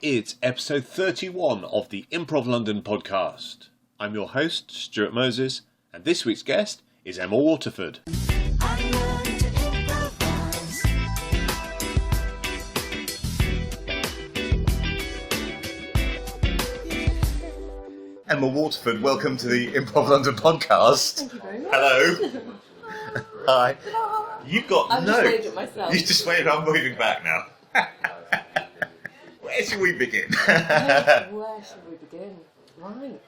It's episode 31 of the Improv London podcast. I'm your host, Stuart Moses, and this week's guest is Emma Waterford. Emma Waterford, welcome to the Improv London podcast. Thank you very much. Hello. Hi. You've got I've just waved at myself. You just waved. I'm moving back now. Where should we begin? Where should we begin? Right.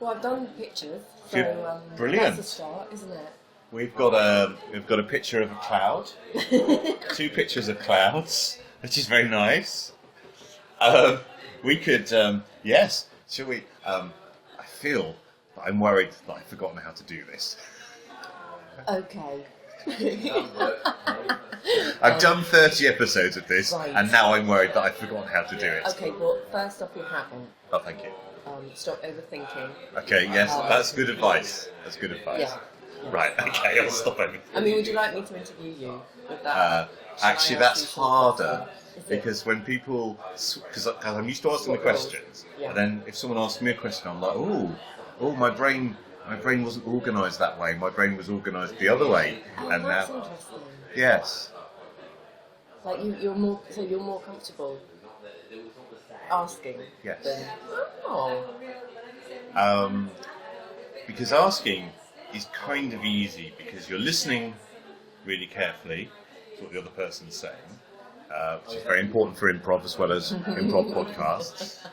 Well, I've done pictures, so Brilliant. that's a start, isn't it? We've got a picture of a cloud. 2 pictures of clouds, which is very nice. We could, yes. Shall we? I feel that I'm worried that I've forgotten how to do this. Okay. I've done 30 episodes of this, right. and now I'm worried that I've forgotten how to do it. Okay, well, first off, you haven't. Oh, thank you. Stop overthinking. Okay, yes, that's good advice. That's good advice. Yeah. Right, okay, I'll stop overthinking. I mean, would you like me to interview you with that? Actually, that's harder. Because when people, because I'm used to asking the questions, yeah. And then if someone asks me a question, I'm like, oh, my brain wasn't organised that way. My brain was organised the other way, Oh, and that's now, interesting. yes, Like you're more comfortable asking. Yes. Than, oh. Because asking is kind of easy because you're listening really carefully to what the other person's saying. Which is very important for improv as well as improv podcasts.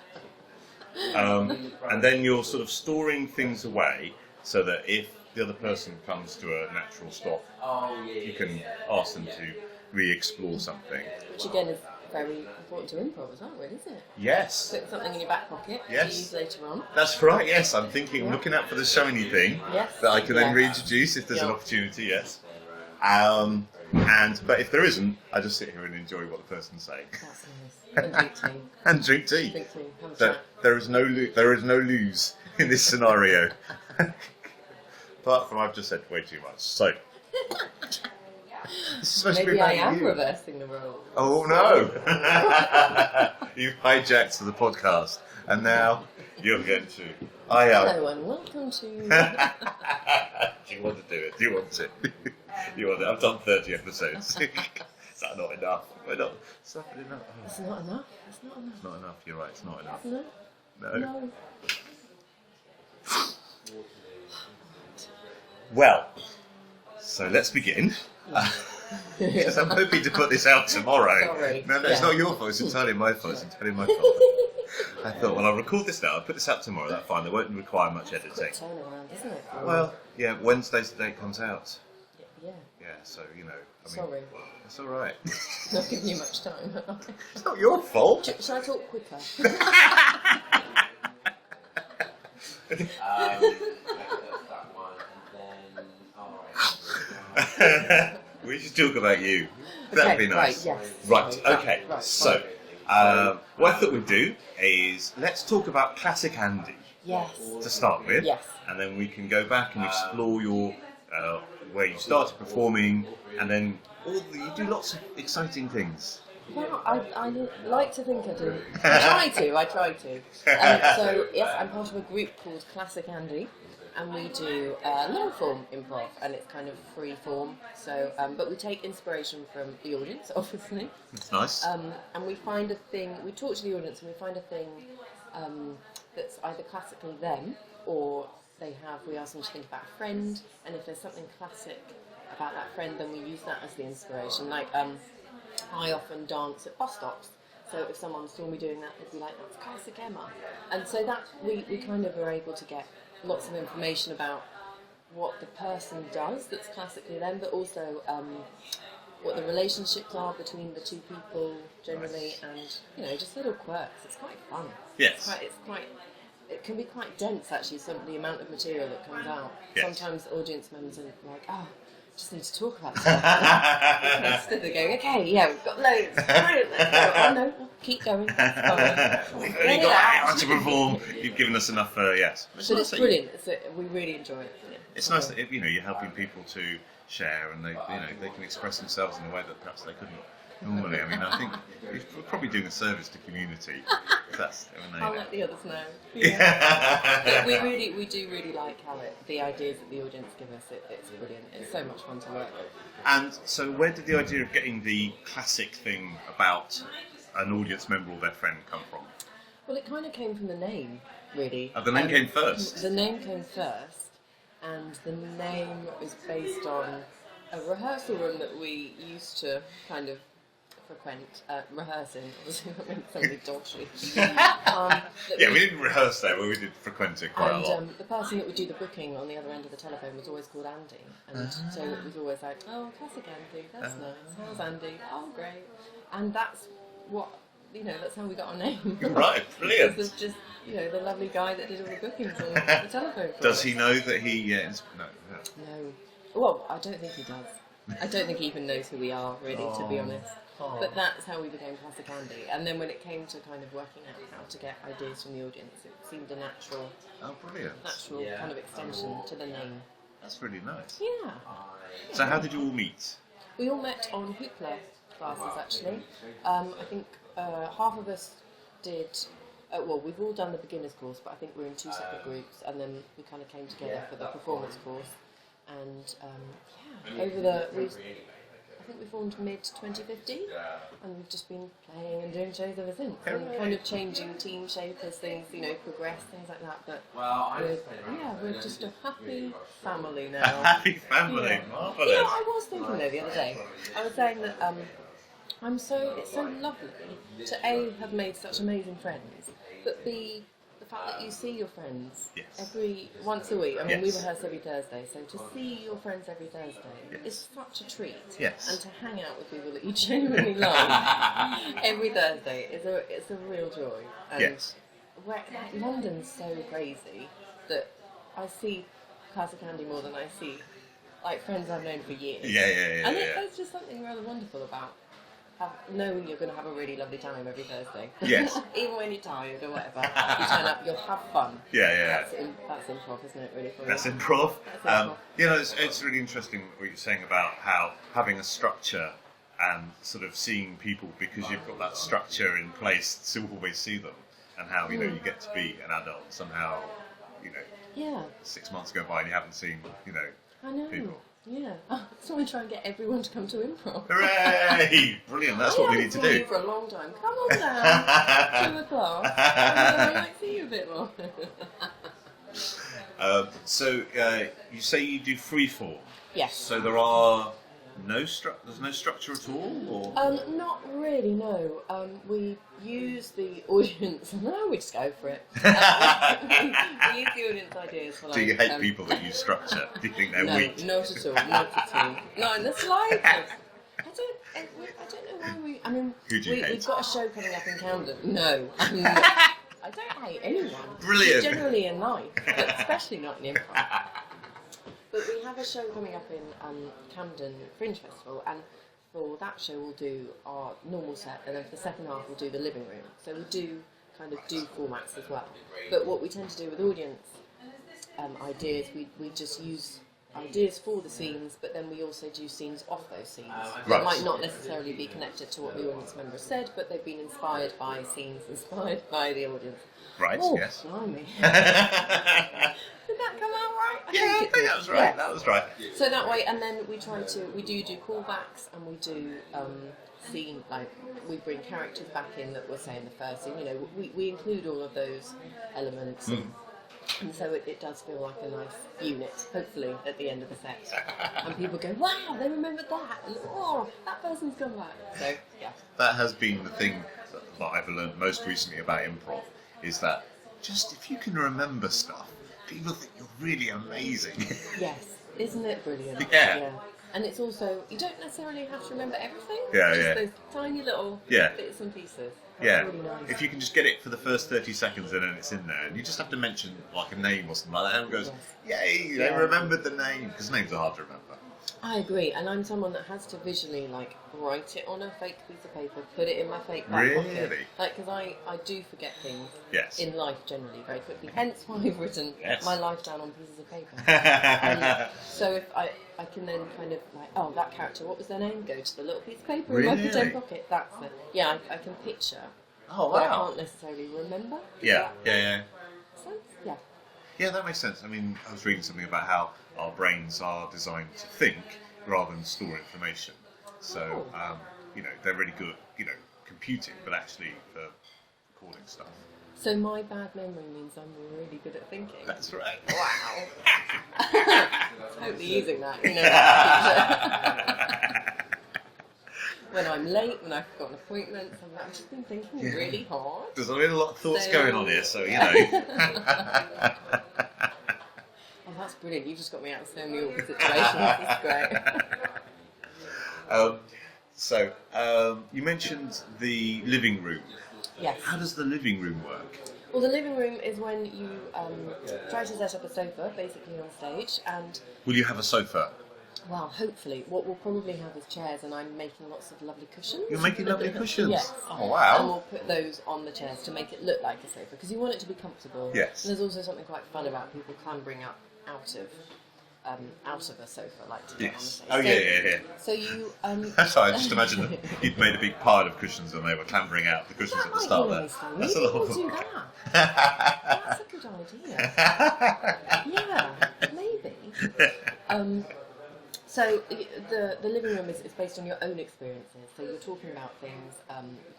And then you're sort of storing things away so that if the other person comes to a natural stop, you can ask them to re-explore something. Which again is very important to improv as well, really, isn't it? Yes. Put something in your back pocket to Yes. use later on. That's right, yes. I'm looking out for the shiny thing that I can then reintroduce if there's an opportunity, yes. But if there isn't, I just sit here and enjoy what the person's saying. That's nice. And drink tea. And drink tea. Drink tea. Have a So chat. there is no lose in this scenario. Apart from I've just said way too much. So this is supposed to be Maybe about I am you. reversing the role. Oh no! You've hijacked the podcast, and now you're going to. I am. Hello and welcome to... Do you want to do it? Do you want it? You want it? I've done 30 episodes. Is that not enough? We're not. Is that enough? Oh. It's not enough. It's not enough. It's not enough. You're right. It's not enough. No. No. No. Well, so let's begin. Because I'm hoping to put this out tomorrow. Sorry. No, it's not your fault. It's entirely my fault. It's entirely my fault. I thought, well, I'll record this now. I'll put this out tomorrow. That's fine. It won't require much editing. Quick turnaround, isn't it? Well, yeah, Wednesday's the day it comes out. Yeah. Yeah, so, you know. I mean, Sorry. it's all right. Not giving you much time. It's not your fault. Shall I talk quicker? We should talk about you. That'd be nice. Right, yes. Right, Sorry, okay. right, So, what I thought we'd do is let's talk about Classic Andy Yes. to start with. Yes. And then we can go back and explore your where you started performing, and then you do lots of exciting things. Well, I like to think I do. I try to. So, yes, I'm part of a group called Classic Andy, and we do long-form improv, and it's kind of free-form. So, but we take inspiration from the audience, obviously. That's nice. And we find a thing, we talk to the audience, and we find a thing that's either classically them, or we ask them to think about a friend, and if there's something classic about that friend, then we use that as the inspiration. Like, I often dance at bus stops, so if someone saw me doing that, they'd be like, that's classic Emma. And so that we kind of are able to get lots of information about what the person does that's classically them, but also what the relationships are between the two people generally, and just little quirks. It's quite fun. Yes. It can be quite dense actually, the amount of material that comes out. Yes. Sometimes audience members are like, just need to talk about stuff. Instead of going, okay, yeah, we've got loads. Brilliant, let's go. Oh no, keep going. We've only got an hour to perform. You've given us enough, yes. But it's brilliant. We really enjoy it. Yeah. It's nice that you're helping people to share, and they can express themselves in a way that perhaps they couldn't normally. I mean, I think we're probably doing a service to community. If that's, I'll let the others know. Yeah. But we do really like how the ideas that the audience give us. It's brilliant. It's so much fun to work with. And so, where did the idea of getting the classic thing about an audience member or their friend come from? Well, it kind of came from the name, really. Oh, the name came first? The name came first, and the name was based on a rehearsal room that we used to kind of frequent, rehearsing. Obviously, that makes somebody dodgy. We didn't rehearse there, but we did frequent it quite a lot. The person that would do the booking on the other end of the telephone was always called Andy, and so it was always like, oh, classic Andy, that's nice. How's Andy? Oh, great. And that's what, that's how we got our name. Right, brilliant. Because of just, the lovely guy that did all the bookings on the telephone. Does he know that he? No. No. Well, I don't think he does. I don't think he even knows who we are, really, to be honest. But that's how we became Classic Andy. And then when it came to kind of working out how to get ideas from the audience, it seemed a natural kind of extension to the name. That's really nice. Yeah. So how did you all meet? We all met on Hoopla classes, actually. I think half of us did... we've all done the beginner's course, but I think we're in two separate groups, and then we kind of came together for the performance course. And I think we formed mid-2015, and we've just been playing and doing shows ever since, and kind of changing team shape as things, progress, things like that. But we're just a happy family now. Happy family, marvellous. I was thinking though the other day, I was saying that it's so lovely to have made such amazing friends, but B, the fact that you see your friends once a week. I mean, we rehearse every Thursday, so to see your friends every Thursday is such a treat. Yes. And to hang out with people that you genuinely like every Thursday it's a real joy. And London's so crazy that I see Classic Andy more than I see friends I've known for years. And there's just something rather wonderful about knowing you're going to have a really lovely time every Thursday. Yes. Even when you're tired or whatever, you turn up, you'll have fun. That's improv, isn't it, really? For That's you? improv. That's improv. It's really interesting what you're saying about how having a structure and sort of seeing people because you've got that structure in place to always see them, and how you get to be an adult somehow. 6 months go by and you haven't seen I know. people. Yeah, so we try and get everyone to come to improv. Hooray! Brilliant, that's what we need to do. You for a long time. Come on down to the class, and then I might see you a bit more. So you say you do freeform? Yes. So there's no structure at all? Or? Not really, no. We use the audience, no, we just go for it. We use the audience ideas for Do you hate people that use structure? Do you think they're weak? No, not at all, not at all. Not in the slightest. I don't know why we... I mean, Who do you hate? We've got a show coming up in Camden. No, I don't hate anyone. Brilliant. Generally in life, but especially not in improv. But we have a show coming up in Camden Fringe Festival, and for that show we'll do our normal set, and then for the second half we'll do the living room. So we do formats as well. But what we tend to do with audience ideas, we just use ideas for the scenes, but then we also do scenes off those scenes. That might not necessarily be connected to what the audience member said, but they've been inspired by scenes inspired by the audience. Right, oh, yes. Blimey. Did that come out right? I think that was right. Yeah. That was right. So that way, and then we do callbacks, and we do we bring characters back in that were saying the first scene. We include all of those elements. And so it does feel like a nice unit, hopefully, at the end of the set. And people go, wow, they remembered that. And, oh, that person's come back. So, yeah. That has been the thing that I've learned most recently about improv, is that just if you can remember stuff, people think you're really amazing. Yes. Isn't it brilliant? Yeah. And it's also, you don't necessarily have to remember everything. Just those tiny little bits and pieces. That's really nice. If you can just get it for the first 30 seconds and then it's in there, and you just have to mention like a name or something like that, and everyone goes, yay, they remembered the name, because names are hard to remember. I agree, and I'm someone that has to visually like write it on a fake piece of paper, put it in my fake back pocket. Really? Like, because I do forget things Yes. in life generally very quickly. Hence why I've written Yes. my life down on pieces of paper. So if I can then kind of like, oh, that character, what was their name? Go to the little piece of paper in my Really? pretend pocket. That's it. Yeah, I can picture. Oh, But I wow. can't necessarily remember. Yeah. Sense? Yeah. Yeah, that makes sense. I mean, I was reading something about how our brains are designed to think rather than store information. So, they're really good, computing, but actually for recording stuff. So my bad memory means I'm really good at thinking. That's right. Wow. Totally using that, When I'm late, when I've got an appointment, I've just been thinking really hard. There's a lot of thoughts going on here, so, Oh, that's brilliant. You just got me out of so many awkward situations. That's great. You mentioned the living room. Yes. How does the living room work? Well, the living room is when you try to set up a sofa, basically on stage, and... Will you have a sofa? Well, hopefully. What we'll probably have is chairs, and I'm making lots of lovely cushions. You're making lovely cushions? Yes. Oh, wow. And we'll put those on the chairs to make it look like a sofa, because you want it to be comfortable. Yes. And there's also something quite fun about people clambering up out of a sofa, like to get on the Yes. stage. Oh, yeah. So you... Sorry, I just imagined that you'd made a big pile of cushions and they were clambering out the cushions at the start there. That's a lot of fun. That's a good idea. Yeah, maybe. So the living room is based on your own experiences. So you're talking about things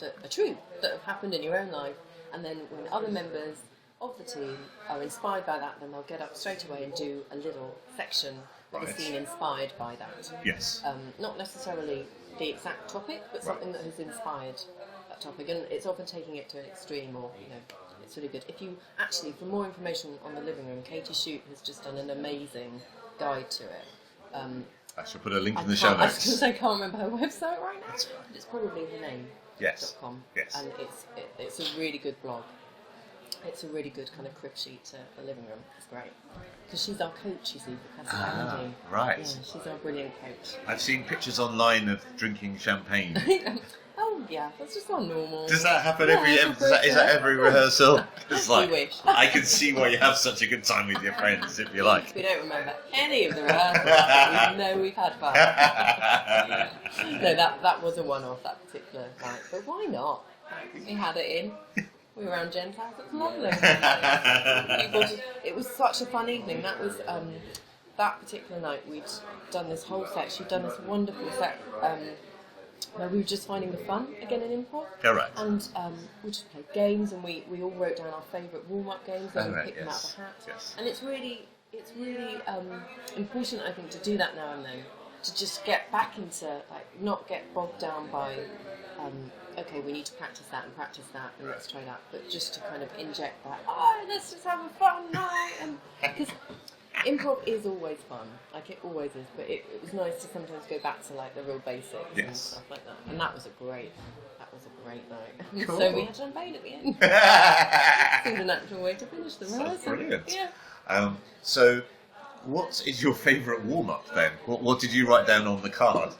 that are true, that have happened in your own life, and then when other members of the team are inspired by that, then they'll get up straight away and do a little section of the scene inspired by that. Yes. Not necessarily the exact topic, but something that has inspired that topic, and it's often taking it to an extreme, or it's really good. If you actually, for more information on the living room, Katy Schutte has just done an amazing guide to it. I shall put a link in the show notes. I can't remember her website right now. But it's probably her name. Yes. .com. Yes. And it's a really good blog. It's a really good kind of crib sheet to the living room. It's great. Because she's our coach, you see, for Castle right. Yeah, she's our brilliant coach. I've seen pictures online of drinking champagne. Oh, yeah, that's just not normal. Does that happen is that every rehearsal? It's like, We wish. I can see why you have such a good time with your friends, if you like. We don't remember any of the rehearsals, but we know we've had fun. No, that was a one-off, that particular night. But why not? We had it in. We were around Jen's house. It was lovely. It was such a fun evening. That was that particular night. We'd done this whole set. She'd done this wonderful set where we were just finding the fun again in improv. Correct. And we just played games, and we all wrote down our favourite warm-up games, and we picked them out of the hat. Yes. And it's really important, I think, to do that now and then, to just get back into, like, not get bogged down by, okay, we need to practice that, and let's try that, but just to kind of inject that, let's just have a fun night, and because improv is always fun, like it always is, but it was nice to sometimes go back to like the real basics and stuff like that, and that was a great night. Cool. So we had champagne at the end. Seemed a natural way to finish the rehearsal. That's brilliant. Yeah. So, what is your favourite warm-up then? What did you write down on the card?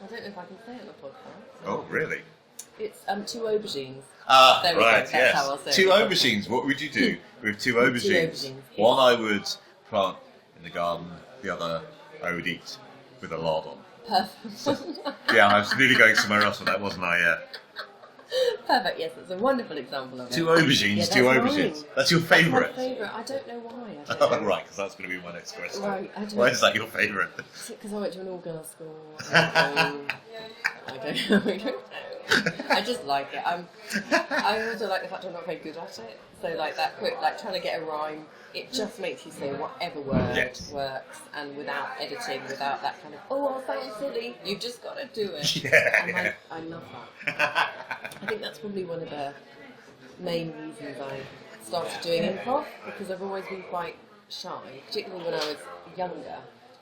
I don't know if I can say it on the podcast. Oh, really? It's 2 aubergines. Ah, There we go, right, that's how I'll say 2 it. aubergines. What would you do with 2 aubergines? aubergines, One I would plant in the garden, the other I would eat with a lard on. Perfect. Yeah, I was nearly going somewhere else with that, wasn't I? Yeah. Perfect, yes, it's a wonderful example of it. 2 aubergines, Yeah, 2 that's aubergines. mine. That's your That's my favourite? favourite. I don't know why. Oh, right, because that's going to be my next question. Right, I don't Why is that your favourite? Because I went to an all-girls school. I don't know. I just like it. I also like the fact I'm not very good at it. So like that quick, like trying to get a rhyme, it just makes you say whatever word works, and without editing, without that kind of, I'll sound silly. You've just got to do it. Yeah. I love that. I think that's probably one of the main reasons I started doing improv, because I've always been quite shy, particularly when I was younger.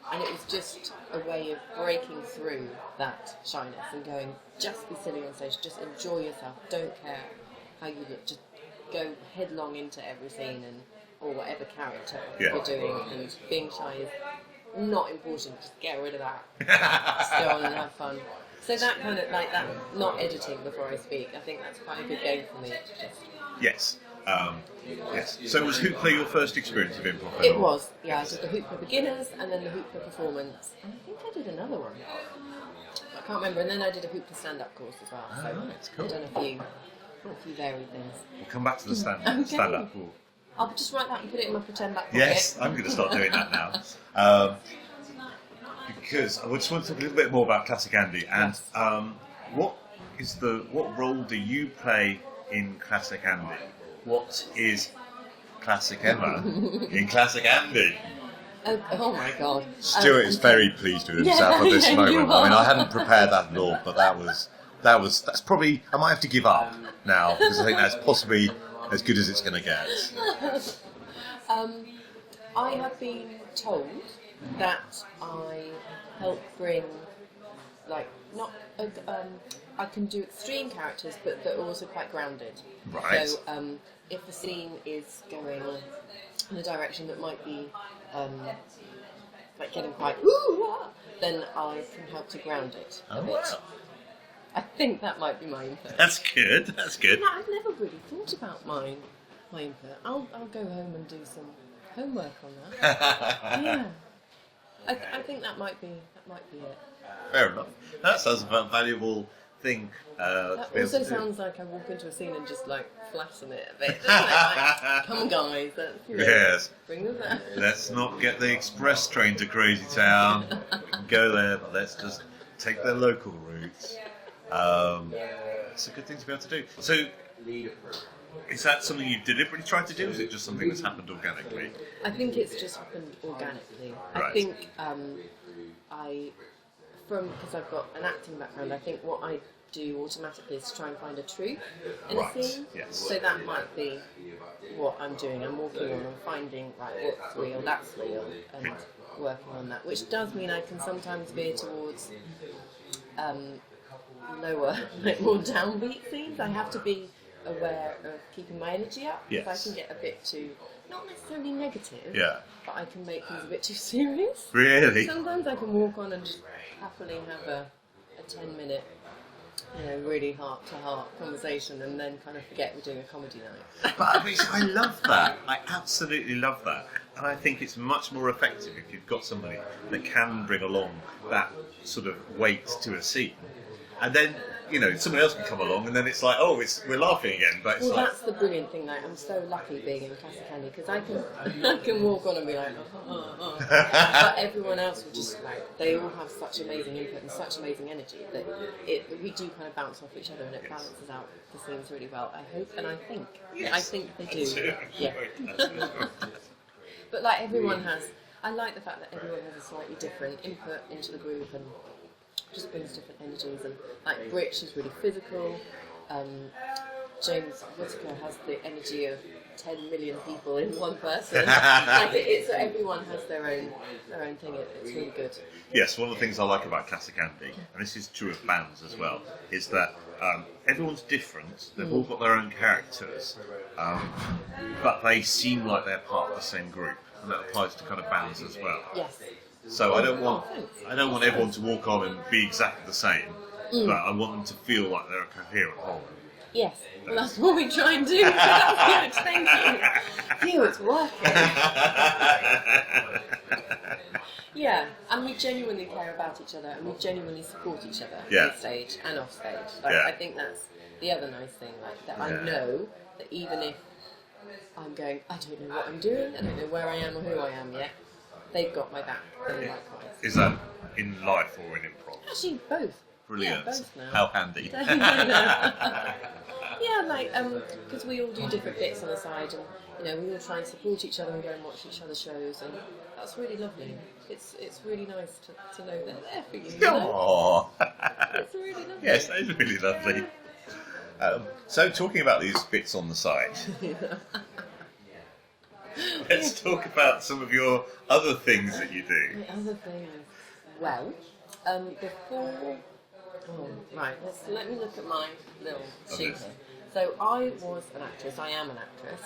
And it was just a way of breaking through that shyness and going, just be silly on stage, just enjoy yourself, don't care how you look, just go headlong into every scene or whatever character you're doing. And being shy is not important. Just get rid of that. Just go on and have fun. So that kind of like that, not editing before I speak. I think that's quite a good game for me. Yes. Yes. So was Hoopla your first experience of improv? It was. Yeah, I did the Hoopla beginners and then the Hoopla performance, and I think I did another one. I can't remember. And then I did a Hoopla stand-up course as well. So that's cool. I've done a few varied things. We'll come back to the stand-up. Cool. I'll just write that and put it in my pretend back pocket. Yes, I'm going to start doing that now. Because I just want to talk a little bit more about Classic Andy and what role do you play in Classic Andy? What is Classic Emma in Classic Andy? Oh my God! Stuart is very pleased with himself at this moment. I mean, I hadn't prepared that at all, but that's probably I might have to give up now because I think that's possibly as good as it's going to get. I have been told that I help bring, like, not I can do extreme characters, but they're also quite grounded. Right. So if the scene is going in a direction that might be like getting quite then I can help to ground it. Oh wow. I think that might be my input. That's good. No, I've never really thought about my input. I'll go home and do some homework on that. Yeah. I think that might be it. Fair enough. That sounds a valuable thing. That also sounds like I walk into a scene and just like flatten it a bit. Like, come on, guys. Yes. Bring them there. Let's not get the express train to Crazy Town. We can go there, but let's just take the local route. It's a good thing to be able to do. So, is that something you deliberately tried to do, or is it just something that's happened organically? I think it's just happened organically. Right. I think because I've got an acting background, I think what I do automatically is try and find a truth in a scene. Yes. So that might be what I'm doing. I'm walking on and finding what's real, that's real, and working on that. Which does mean I can sometimes veer towards lower, more downbeat scenes. I have to be aware of keeping my energy up. Yes. If I can get a bit too, not necessarily negative, Yeah. but I can make things a bit too serious. Really? Sometimes I can walk on and just happily have a 10-minute, really heart-to-heart conversation and then kind of forget we're doing a comedy night. But I love that. I absolutely love that. And I think it's much more effective if you've got somebody that can bring along that sort of weight to a scene. And then, someone else can come along and then it's like, we're laughing again. But it's that's the brilliant thing. Like, I'm so lucky being in Classic Andy because I can walk on and be like, but everyone else will just they all have such amazing input and such amazing energy that we do kind of bounce off each other and it balances out the scenes really well. I hope and I think. Yes. I think they do. Yeah. But everyone has. I like the fact that everyone has a slightly different input into the group and just brings different energies. And Britch is really physical. James Whittaker has the energy of 10 million people in one person. So everyone has their own thing. It's really good. Yes, one of the things I like about Classic Andy, and this is true of bands as well, is that everyone's different. They've all got their own characters, but they seem like they're part of the same group, and that applies to kind of bands as well. Yes. So I don't want everyone to walk on and be exactly the same, but I want them to feel like they're a coherent whole. Yes, well, that's what we try and do. That's good, thank you. Phew, it's working. Yeah, and we genuinely care about each other and we genuinely support each other on stage and off stage. I think that's the other nice thing, that I know that even if I'm going, I don't know what I'm doing, I don't know where I am or who I am yet, they've got my back. Is that in life or in improv? Actually, both. Brilliant. Yeah, both now. How handy. Yeah, because we all do different bits on the side, and we all try and support each other and go and watch each other's shows, and that's really lovely. It's really nice to know they're there for you. Aww. It's really lovely. Yes, that is really lovely. So, talking about these bits on the side, let's talk about some of your other things that you do. The other things, well, before. Oh, right, let me look at my little sheet here. So I was an actress, I am an actress,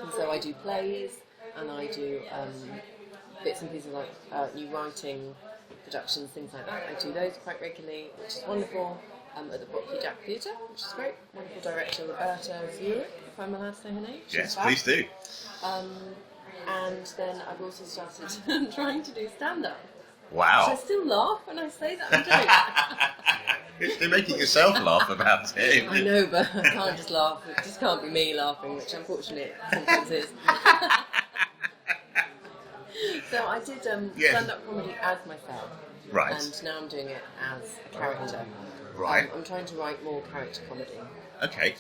and so I do plays, and I do bits and pieces like new writing, productions, things like that. I do those quite regularly, which is wonderful. At the Brockley Theatre, which is great. Wonderful director Roberta Zuric, if I'm allowed to say her name. Yes, please do. And then I've also started trying to do stand-up. Wow. So I still laugh when I say that I don't. You're making yourself laugh about it. I know, but I can't just laugh. It just can't be me laughing, which unfortunately it sometimes is. So I did stand-up comedy as myself. Right. And now I'm doing it as a character. Right. I'm trying to write more character comedy. Okay.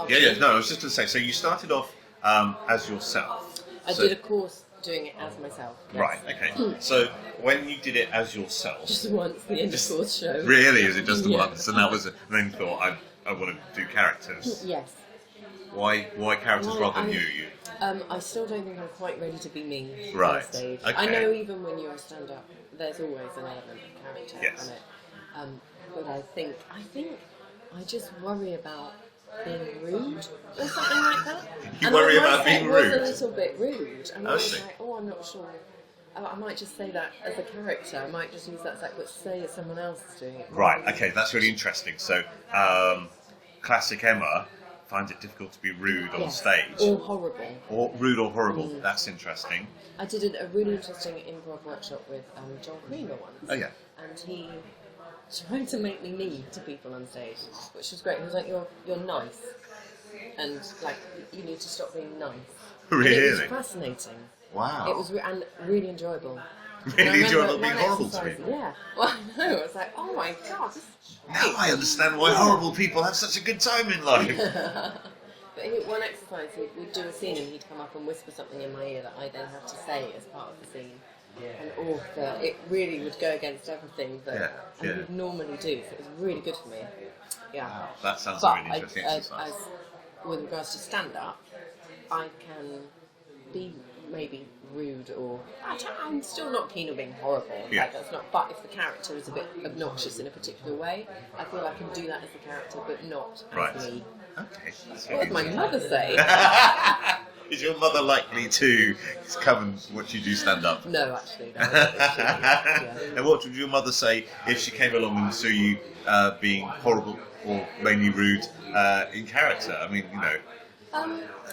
Yeah. No, I was just going to say, so you started off as yourself. I did a course doing it as myself. Yes. Right, okay. So when you did it as yourself... Just once, the end of course show. Really? Is it just Yeah. once? And that was... And then you thought, I want to do characters. Yes. Why characters rather than you? I still don't think I'm quite ready to be me Right. on stage. Okay. I know even when you're a stand-up, there's always an element of character Yes. on it. But I think I just worry about being rude or something like that. You worry about being rude? I was a little bit rude. And I was see. like, I'm not sure. I might just say that as a character. I might just use that as but say it someone else is doing it. Right, okay, that's really interesting. So, classic Emma finds it difficult to be rude on stage. Or horrible. Or rude or horrible. That's interesting. I did a really interesting improv workshop with John Creamer once. Oh, yeah. And he tried to make me mean to people on stage, which was great. He was like, you're nice. And, like, you need to stop being nice. Really? And it was fascinating. Wow. It was and really enjoyable. Really enjoyable being horrible to exercise, people. Yeah. Well, I know. I was like, oh my god. This is Now I understand why horrible people have such a good time in life. But one exercise, we'd do a scene and he'd come up and whisper something in my ear that I then have to say as part of the scene. And it really would go against everything that I would normally do. So it was really good for me. Yeah. Wow, that sounds but a really interesting exercise. With regards to stand-up, I can be maybe rude or I'm still not keen on being horrible. Yeah. Like that's not. But if the character is a bit obnoxious in a particular way, I feel I can do that as the character, but not as me. Okay. That's What would my mother say? Is your mother likely to come and watch you do stand up? No, actually, no. Yeah. And what would your mother say if she came along and saw you being horrible or mainly rude in character? I mean,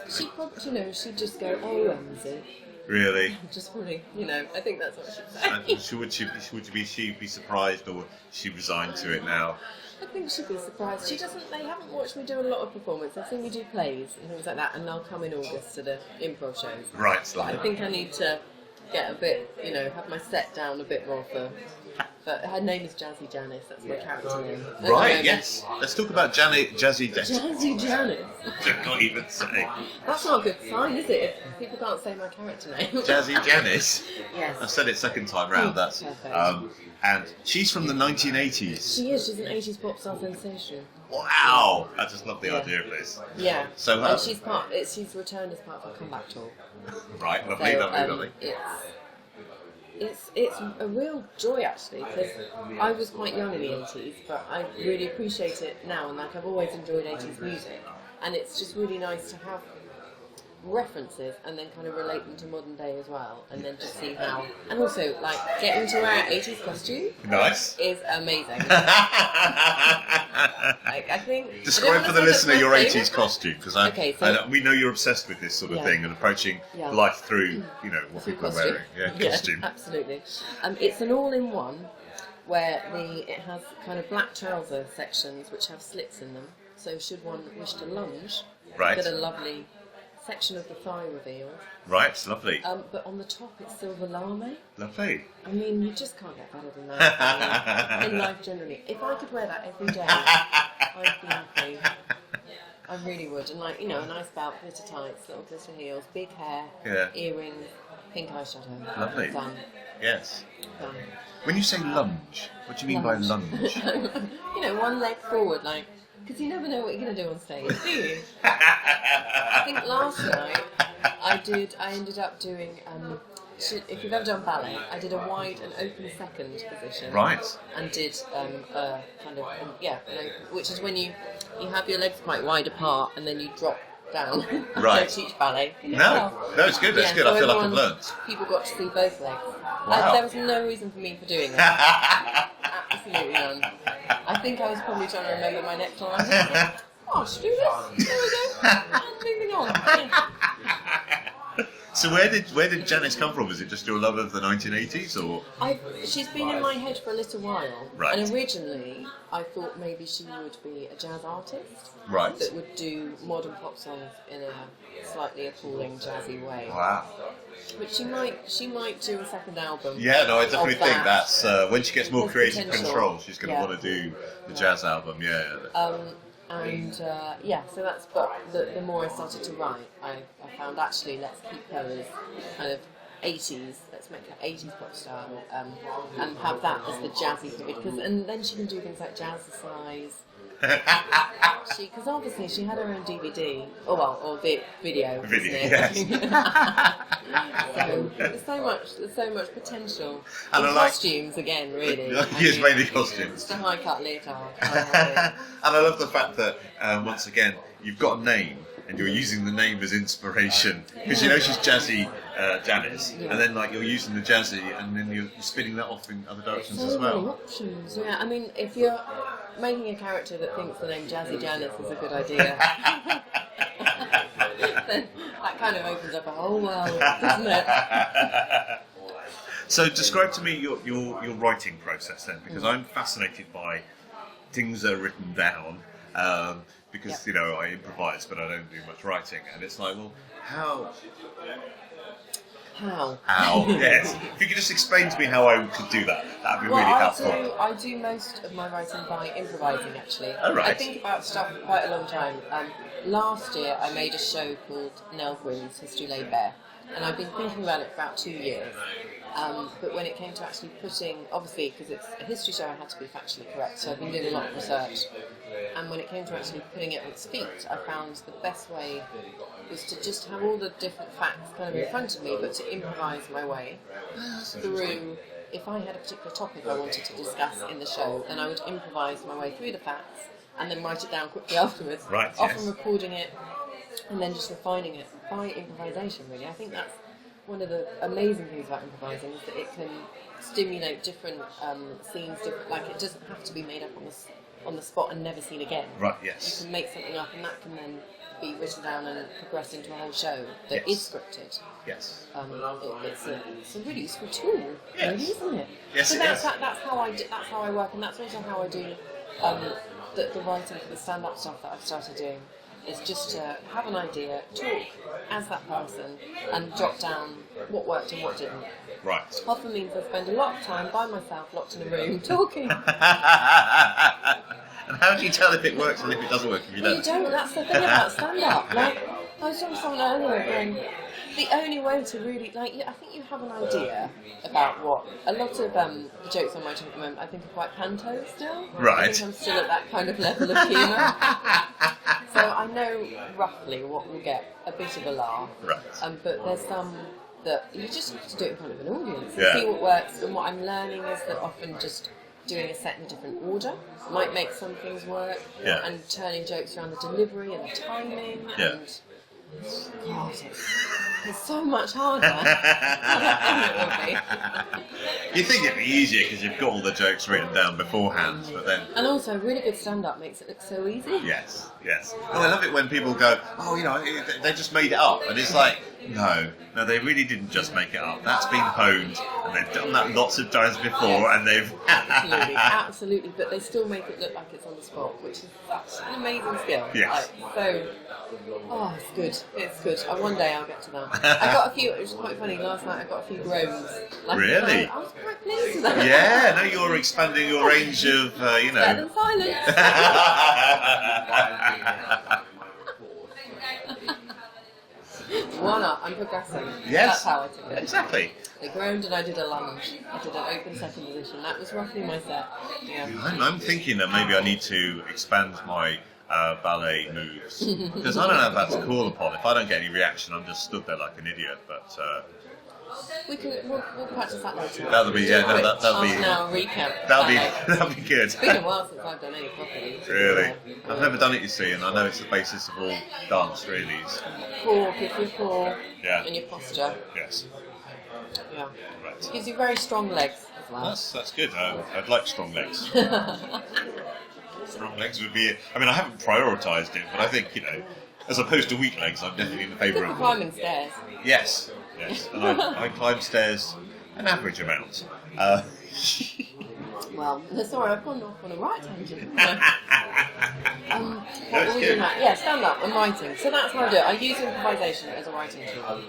She'd probably, she'd just go, oh, Ramsey. Really? Just probably, I think that's what she'd say. Would she be surprised, or would she resign to it now? I think she'd be surprised. They haven't watched me do a lot of performance. They've seen me do plays and things like that, and I'll come in August to the improv shows. Right, But I think I need to get a bit, have my set down a bit more for... But her name is Jazzy Janice, that's my character name. Right, yes. Let's talk about Jazzy Janice. Jazzy Janice. I can't even say. That's not a good sign, is it? If people can't say my character name. Jazzy Janice. Yes. I said it second time round. That's perfect. and she's from the 1980s. She is. She's an 80s pop star sensation. Wow! I just love the idea of this. Yeah. So and she's returned as part of a comeback tour. Right, lovely, lovely. It's a real joy actually, because I was quite young in the 80s, but I really appreciate it now, and I've always enjoyed 80s music, and it's just really nice to have references and then kind of relate them to modern day as well, and then just see how, and also getting to wear 80s costume is amazing. I think describe for the listener your 80s costume, because we know you're obsessed with this sort of thing and approaching life through what people are wearing. Costume. Absolutely. It's an all-in-one where it has kind of black trouser sections which have slits in them, so should one wish to lunge, get a lovely section of the thigh revealed. Right, it's lovely. But on the top it's silver lame. Lovely. I mean, you just can't get better than that in life generally. If I could wear that every day, I'd be happy. I really would. And a nice belt, glitter tights, little glitter heels, big hair, earrings, pink eyeshadow. Lovely. Done. Yes. Done. When you say lunge, what do you mean by lunge? One leg forward, because you never know what you're going to do on stage, do you? I think last night I ended up doing, if you've ever done ballet, I did a wide and open second position. Right. And did a kind of, an open, which is when you have your legs quite wide apart and then you drop down. Right. I don't teach ballet. No, it's good. It's good. So I feel like I've everyone- learnt. People got to see both legs. Wow. There was no reason for me for doing that. Absolutely none. I think I was probably trying to remember my next line. Oh, should we do this? There we go. And moving on. So where did Janice come from? Was it just your love of the 1980s, or? She's been in my head for a little while. Right. And originally, I thought maybe she would be a jazz artist. Right. That would do modern pop songs in a slightly appalling jazzy way. Wow. But she might do a second album. Yeah, no, I definitely of think that. that's when she gets more There's creative potential. control, she's going to want to do the jazz album. Yeah. So that's, but the more I started to write, I found actually let's keep her as kind of 80s, let's make her 80s pop star, and have that as the jazzy period, and then she can do things like Jazzercise. Because obviously she had her own DVD, or video. Yes. So there's so much potential. And In I like- costumes again, really. Yes, mainly costumes. It's a high cut leotard. And I love the fact that once again you've got a name and you're using the name as inspiration, because you know she's jazzy Janice, and then like you're using the jazzy and then you're spinning that off in other directions as So many well. options. Yeah, I mean, if you're making a character that thinks the name Jazzy Janice is a good idea, then that kind of opens up a whole world, doesn't it? So describe to me your writing process then, because I'm fascinated by things that are written down, because you know I improvise but I don't do much writing, and it's like, well, how? Yes. If you could just explain to me how I could do that, that'd be really helpful. I do most of my writing by improvising, actually. Oh, right. I think about stuff for quite a long time. Last year, I made a show called Nell Gwyn's History Laid Bare, and I've been thinking about it for about 2 years. But when it came to actually putting, obviously, because it's a history show, I had to be factually correct, so I've been doing a lot of research. And when it came to actually putting it on its feet, I found the best way was to just have all the different facts kind of in front of me, but to improvise my way through. If I had a particular topic I wanted to discuss in the show, then I would improvise my way through the facts and then write it down quickly afterwards. Right, often yes. recording it and then just refining it by improvisation, really. I think that's one of the amazing things about improvising, is that it can stimulate different scenes, like it doesn't have to be made up on the spot and never seen again. Right, yes. You can make something up and that can then be written down and progress into a whole show that is scripted. Yes. It's a really useful tool, Yes. really, isn't it? Yes, so it that's is. that's how I work, and that's also how I do the writing for the stand-up stuff that I've started doing. Is just to have an idea, talk as that person, and jot down what worked and what didn't. Right. Often means I spend a lot of time by myself, locked in a room, talking. And how do you tell if it works and if it doesn't work if you Well, don't? you don't. That's the thing about stand-up. Like, I was talking to someone earlier, and the only way to really, I think you have an idea about what a lot of the jokes I'm writing at the moment, I think are quite panto still. Right. I think I'm still at that kind of level of humour. So I know roughly what will get a bit of a laugh. Right. But there's some that you just have to do it in front of an audience and Yeah. see what works. And what I'm learning is that often just doing a set in a different order might make some things work. Yeah. And turning jokes around the delivery and the timing. Yeah. And God, it's so much harder. You think it'd be easier because you've got all the jokes written down beforehand, but then... And also, really good stand-up makes it look so easy. Yes, yes. Oh, I love it when people go, oh, you know, they just made it up. And it's like, no, they really didn't just make it up. That's been honed, and they've done that lots of times before, and they've... Absolutely. But they still make it look like it's on the spot, which is such an amazing skill. Yes. It's good. It's good. One day I'll get to that. I got a few, it was quite funny, last night I got a few groans. Really? I was quite pleased with that. Yeah, no, you're expanding your range of, you know... Better than silence. One up, I'm progressing. Yes. That's how I took it. Exactly. I groaned and I did a lunge. I did an open second position. That was roughly my set. Yeah. I'm thinking that maybe I need to expand my ballet moves, because I don't know if that's called upon. If I don't get any reaction, I'm just stood there like an idiot. But We'll practice that later. That'll be that'll be now recap. that'll be good. It's been a while since I've done any properly. Really, I've never done it, you see, and I know it's the basis of all dance, really. Gives you core in your posture. Yes. Yeah. Right. Gives you very strong legs as well. That's good. I'd like strong legs. Strong legs would be. I mean, I haven't prioritised it, but I think as opposed to weak legs, I'm definitely in favour of climbing stairs. Yes, and I climb stairs an average amount. Well, sorry, I've gone off on a right tangent. That's good. Yeah, stand up and writing. So that's how I do it. I use improvisation as a writing tool,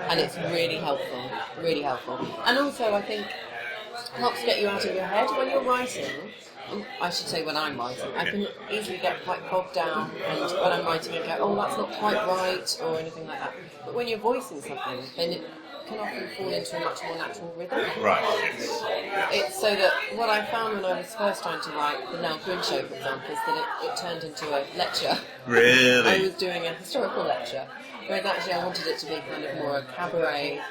and it's really helpful. Really helpful. And also, I think helps get you out of your head when you're writing. I should say when I'm writing, I can easily get quite bogged down, and when I'm writing, I go, "Oh, that's not quite right," or anything like that. But when you're voicing something, then it can often fall into a much more natural rhythm. Right. Yes. It's so that what I found when I was first trying to write the Now Fringe show, for example, is that it turned into a lecture. Really? I was doing a historical lecture, whereas actually I wanted it to be kind of more a cabaret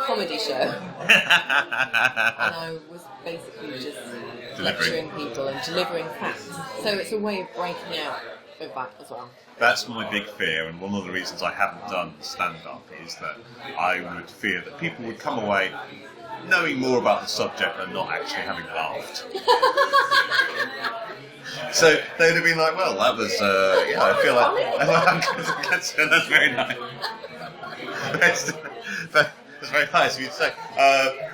comedy show. And I was basically just lecturing people and delivering facts. So it's a way of breaking out of that as well. That's my big fear, and one of the reasons I haven't done stand-up is that I would fear that people would come away knowing more about the subject and not actually having laughed. So they'd have been like, well, that was, I feel like... that's very nice. That's very nice of you to say.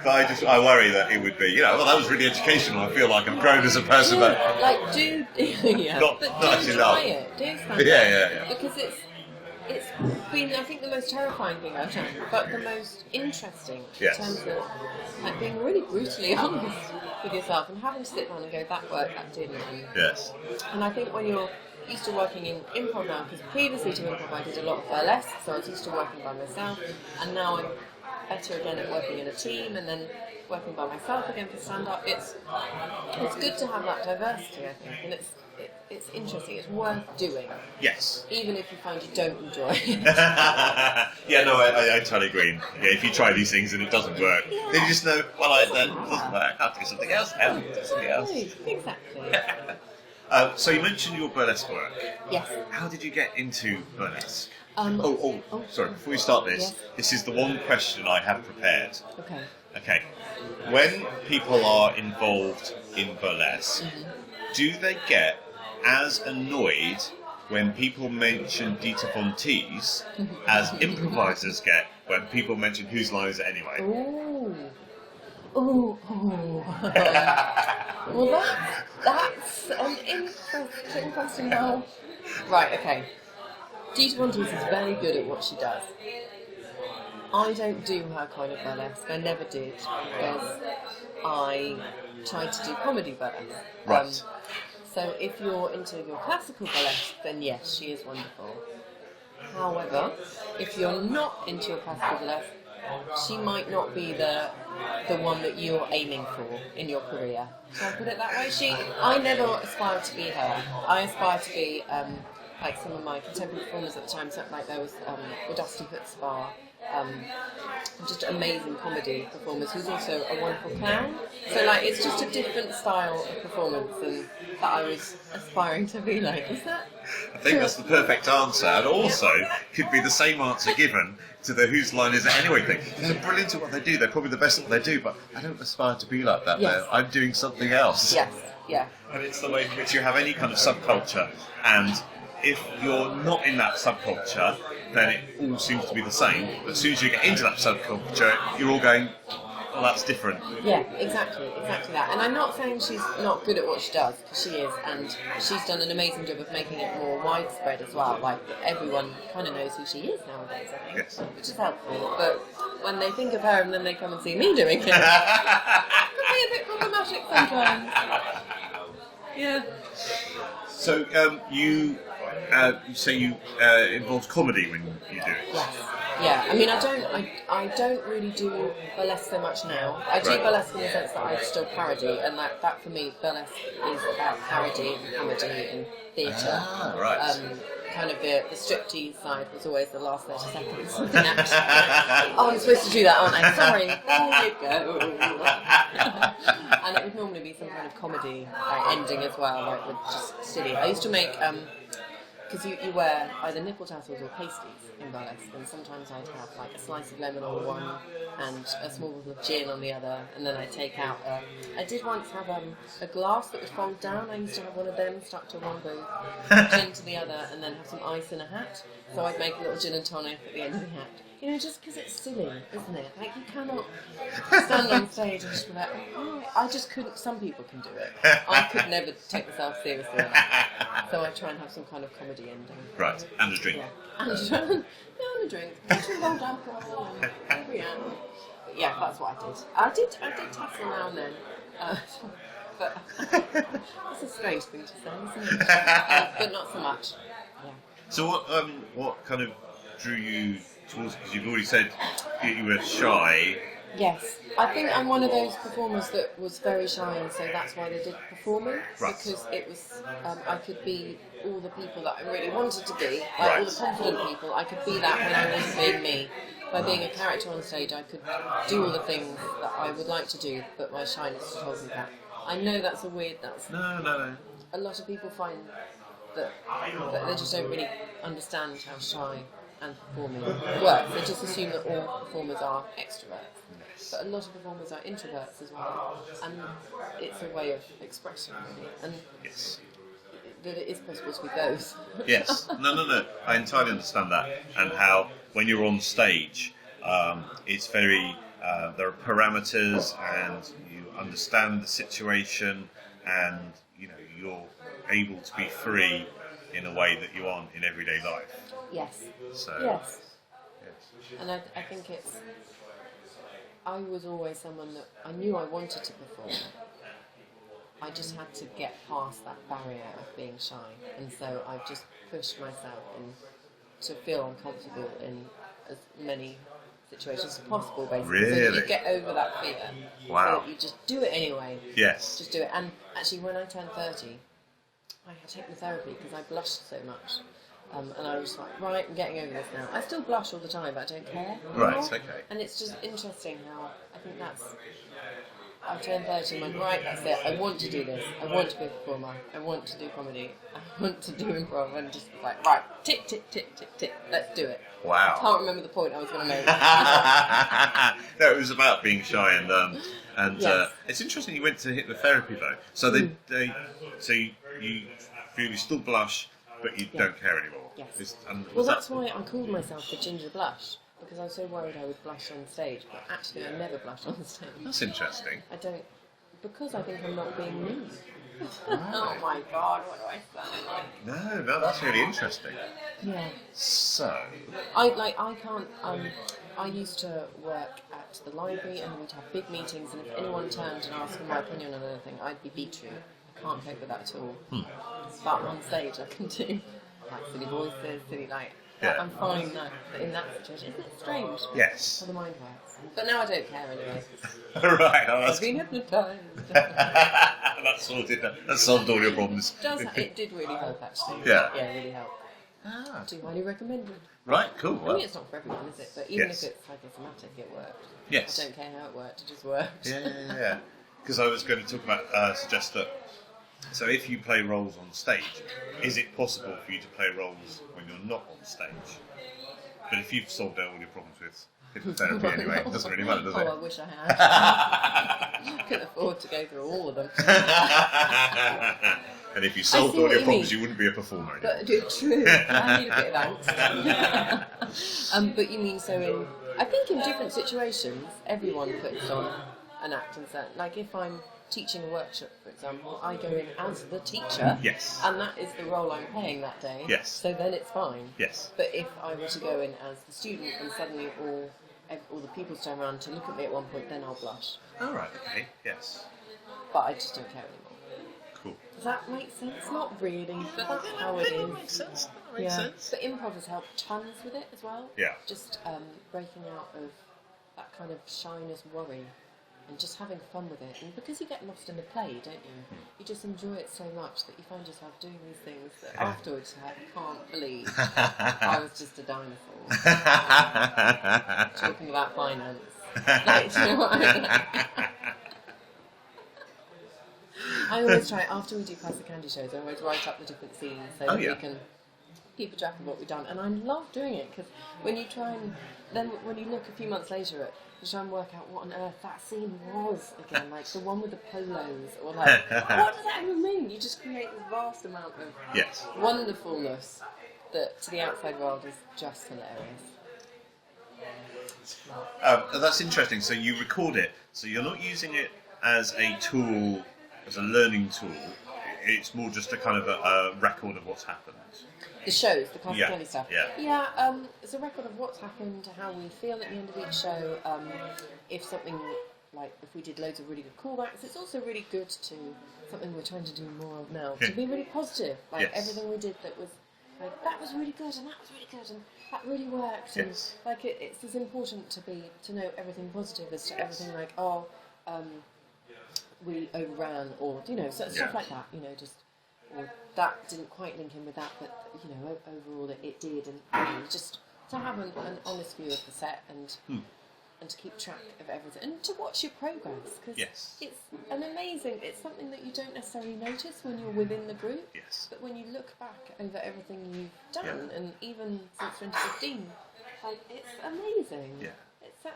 But I worry that it would be, well, that was really educational. I feel like I've grown as a person, but... Like, do... yeah. Not actually laugh. Do stand up. Yeah. Because it's been, I think, the most terrifying thing I've done, but the most interesting in terms of like being really brutally honest with yourself and having to sit down and go, that worked, that didn't. Yes. And I think when you're used to working in improv now, because previously to improv I did a lot of burlesque, so I was used to working by myself, and now I'm better again at working in a team and then working by myself again for stand-up. It's good to have that diversity, I think, and it's interesting, it's worth doing. Yes. Even if you find you don't enjoy it. Yeah, no, I totally agree. Yeah, if you try these things and it doesn't work, then you just know, well, that doesn't work, I'll do something else. Exactly. So you mentioned your burlesque work. Yes. How did you get into burlesque? Sorry, before we start this, yes. This is the one question I have prepared. Okay. When people are involved in burlesque, do they get as annoyed when people mention Dita Von Teese as improvisers get when people mention Whose Line Is It Anyway? Ooh. Well, that's an interesting question now. Right, okay. Dita Von Teese is very good at what she does. I don't do her kind of burlesque. I never did, because I tried to do comedy burlesque. Right. So if you're into your classical burlesque, then yes, she is wonderful. However, if you're not into your classical burlesque, she might not be the one that you're aiming for in your career. Can I put it that way? I never aspired to be her. I aspired to be like some of my contemporary performers at the time. So like there was Dusty Hootsbar, just amazing comedy performers who's also a wonderful clown. So like it's just a different style of performance than that I was aspiring to be like. Is that? I think that's the perfect answer, and also could be the same answer given to the Whose Line Is It Anyway thing. They're brilliant at what they do, they're probably the best at what they do, but I don't aspire to be like that. Yes. I'm doing something else. Yes, yeah. And it's the way in which you have any kind of subculture, and if you're not in that subculture, then it all seems to be the same. But as soon as you get into that subculture, you're all going, well, that's different. Yeah, exactly that. And I'm not saying she's not good at what she does, because she is, and she's done an amazing job of making it more widespread as well. Like, everyone kind of knows who she is nowadays, I think, yes. Which is helpful. But when they think of her and then they come and see me doing it, it can be a bit problematic sometimes. Yeah. So, you say you involves comedy when you do it? Yes. Yeah, I mean, I don't really do burlesque so much now. I do burlesque in the sense that I still parody, and that for me, burlesque is about parody and comedy and theatre. Ah, right. kind of the striptease side was always the last 30 seconds of the act. Oh, I'm supposed to do that, aren't I? Sorry, there you go. And it would normally be some kind of comedy ending as well, like with just silly. I used to make, because you wear either nipple tassels or pasties in burlesque, and sometimes I'd have like a slice of lemon on one and a small bottle of gin on the other, and then I'd take out I did once have a glass that would fold down. I used to have one of them stuck to one booth, gin to the other, and then have some ice in a hat, so I'd make a little gin and tonic at the end of the hat. You know, just because it's silly, isn't it? Like, you cannot stand on stage and just be like, oh, I just couldn't. Some people can do it. I could never take myself seriously on that. So I try and have some kind of comedy ending. Right, and a drink. Yeah, and a drink. Rolled alcohol and yeah, that's what I did. I did tassel now and then. But it's a strange thing to say, isn't it? But not so much. Yeah. So what kind of drew you towards, because you've already said you were shy. Yes, I think I'm one of those performers that was very shy, and so that's why they did performance, right. Because it was, I could be all the people that I really wanted to be, like all the confident people. I could be that when I wasn't being me. By being a character on stage, I could do all the things that I would like to do, but my shyness holds me back. I know that's a weird, No. A lot of people find that they just don't really understand how shy and performing works. They just assume that all performers are extroverts. Yes. But a lot of performers are introverts as well. And it's a way of expression, really. And Yes. that it is possible to be both. Yes. No. I entirely understand that. And how, when you're on stage, it's very, there are parameters, and you understand the situation, and, you know, you're able to be free in a way that you aren't in everyday life. Yes. So, Yes. yes. And I think it's... I was always someone that I knew I wanted to perform. I just had to get past that barrier of being shy. And so I've just pushed myself to feel uncomfortable in as many situations as possible, basically. Really? So that you get over that fear. Wow. So that you just do it anyway. Yes. Just do it. And actually, when I turned 30, I had hypnotherapy because I blushed so much. And I was like, right, I'm getting over this now. I still blush all the time, but I don't care anymore. Right, okay. And it's just interesting how I think I've turned 30 and I'm right, that's it. I want to do this. I want to be a performer. I want to do comedy. I want to do improv. And just like, right, tick, tick, tick, tick, tick. Let's do it. Wow. I can't remember the point I was going to make. No, it was about being shy, and Yes. it's interesting you went to hypnotherapy though. So so you still blush, but you don't care anymore. Yes. Was that's why I called myself the Ginger Blush, because I was so worried I would blush on stage, but actually I never blush on stage. That's interesting. I don't, because I think I'm not being me. Oh my God, what do I sound like? No, that's really interesting. Yeah. So, I can't. I used to work at the library, and we'd have big meetings, and if anyone turned and asked for my opinion on anything, I'd be beetroot. I can't cope with that at all. But on stage, I can do like silly voices, Yeah. I'm fine now. But in that situation, isn't it strange? yes. How the mind works. But now I don't care anyway. Right. Oh, I've been hypnotised. that sorted. That solved all your problems. It did really help, actually. Yeah. Yeah, it really helped. Ah. I do highly recommend it. Right. Cool. I Well. mean, it's not for everyone, is it? But even Yes. if it's psychosomatic, it worked. Yes. I don't care how it worked, it just worked. Yeah. Because I was going to talk about suggest that. So, if you play roles on stage, is it possible for you to play roles when you're not on stage? But if you've solved out all your problems with hypnotherapy anyway, it doesn't really matter, does it? Oh, I wish I had. Couldn't afford to go through all of them. And if you solved all what your you problems, mean. you wouldn't be a performer anymore. But true, I need a bit of angst. But you mean I think in different situations, everyone puts on an act in certain. Like if I'm teaching a workshop, for example, I go in as the teacher. Yes. And that is the role I'm playing that day. Yes. So then it's fine. Yes. But if I were to go in as the student and suddenly all the people turn around to look at me at one point, then I'll blush. All right. Okay. Yes. But I just don't care anymore. Cool. Does that make sense? Not really, but that's how it is. Makes sense. That makes sense. But improv has helped tons with it as well. Yeah. Just breaking out of that kind of shyness worry. and just having fun with it. And because you get lost in the play, don't you? You just enjoy it so much that you find yourself doing these things that afterwards I can't believe I was just a dinosaur. Talking about finance. Like, do you know what I mean? I always try, after we do Classic Candy shows, I always write up the different scenes so that we can keep a track of what we've done. And I love doing it, because when you try and, then when you look a few months later at, you try and work out what on earth that scene was again, like the one with the polos, or like, what does that even mean? You just create this vast amount of wonderfulness that to the outside world is just hilarious. That's interesting. So you record it, so you're not using it as a tool, as a learning tool. It's more just a kind of a record of what's happened. The shows, the Classic Candy stuff. Yeah. It's a record of what's happened, how we feel at the end of each show. If something, like if we did loads of really good callbacks, it's also really good to, something we're trying to do more of now, to be really positive. Like everything we did that was, like, that was really good, and that was really good, and that really worked. And like it's as important to know everything positive as to everything like, we overran, or stuff like that. Just. Or that didn't quite link in with that, but overall it did, and just to have an honest view of the set and to keep track of everything and to watch your progress, because it's it's something that you don't necessarily notice when you're within the group, but when you look back over everything you've done, and even since 2015, like, it's amazing.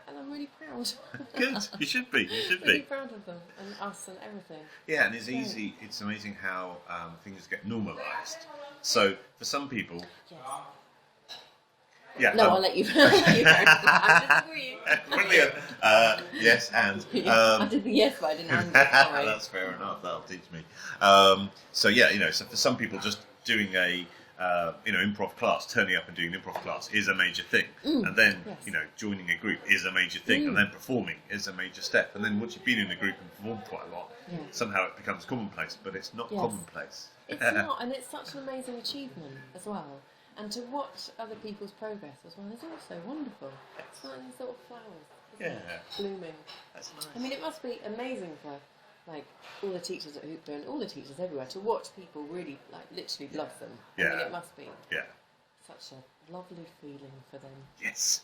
And I'm really proud. Good. You should be. Really proud of them and us and everything. Yeah, and it's easy. It's amazing how things get normalised. So for some people, I'll let you. I'm disagreeing. Brilliant. Yes, and I did the yes, but I didn't answer. That's fair enough. That'll teach me. So for some people, just doing a improv class, turning up and doing an improv class is a major thing. And then, joining a group is a major thing. And then performing is a major step. And then once you've been in a group and performed quite a lot, somehow it becomes commonplace. But it's not commonplace. It's not, and it's such an amazing achievement as well. And to watch other people's progress as well is also wonderful. It's like these little flowers blooming. That's nice. I mean, it must be amazing for like all the teachers at Hoopla and all the teachers everywhere to watch people really, like, literally blossom. I mean, it must be such a lovely feeling for them. Yes.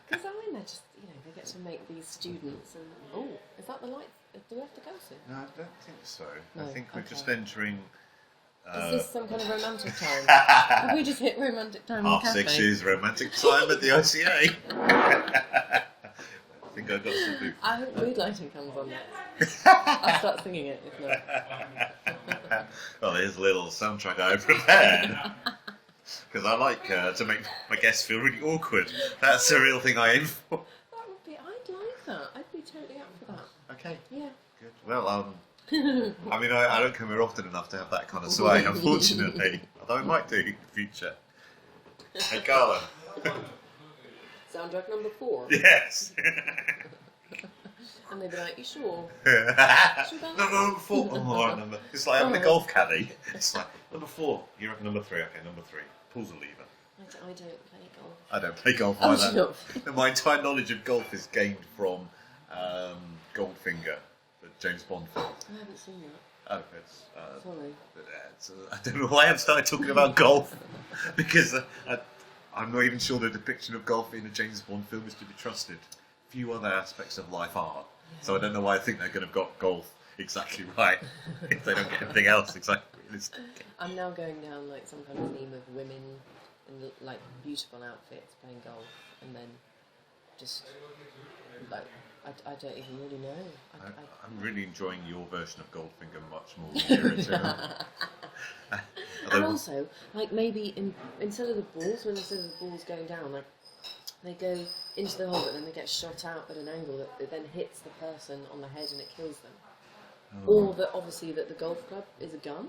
Because they're just, they get to make these students, and is that the light? Do we have to go soon? No, I don't think so. No, I think we're just entering. Is this some kind of romantic time? Have we just hit romantic time? 6:30 is romantic time at the ICA. I think I got some food. I hope mood lighting comes on next. I'll start singing it if not. Well, here's a little soundtrack I prepared. Because I like to make my guests feel really awkward. That's the real thing I aim for. I'd like that. I'd be totally up for that. Okay. Yeah. Good. Well, I mean, I don't come here often enough to have that kind of sway, unfortunately. Although I might do in the future. Hey, Carla. Soundtrack number 4. Yes. And they'd be like, you sure? Number 4. Oh, right, number. It's like having a golf caddy. It's like, number 4. You reckon number 3? Okay, number 3. Pulls a lever. I don't play golf. I don't play golf either. My entire knowledge of golf is gained from Goldfinger, the James Bond film. I haven't seen that. Oh, it's... Sorry. I don't know why I've started talking about golf, because I'm not even sure the depiction of golf in a James Bond film is to be trusted. Few other aspects of life are. So I don't know why I think they're going to have got golf exactly right if they don't get anything else exactly realistic. I'm now going down like some kind of theme of women in like beautiful outfits playing golf, and then just like I don't even really know. I'm really enjoying your version of Goldfinger much more than the original. And also, like maybe instead of the balls going down, like they go into the hole, but then they get shot out at an angle that then hits the person on the head and it kills them. Or that obviously that the golf club is a gun,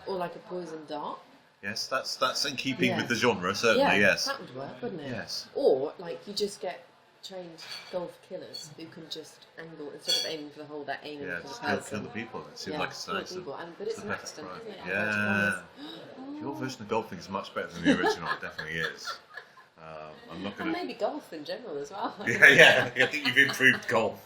or like a poison dart. Yes, that's in keeping with the genre, certainly. Yes, that would work, wouldn't it? Yes. Or like you just get trained golf killers who can just angle, instead of aiming for the hole, they're aiming for the person. Kill the people. It seems like it's nice. But it's an accident, isn't it? Yeah. Your version of golfing is much better than the original. It definitely is. I'm not going to. And maybe golf in general as well. Yeah. I think you've improved golf.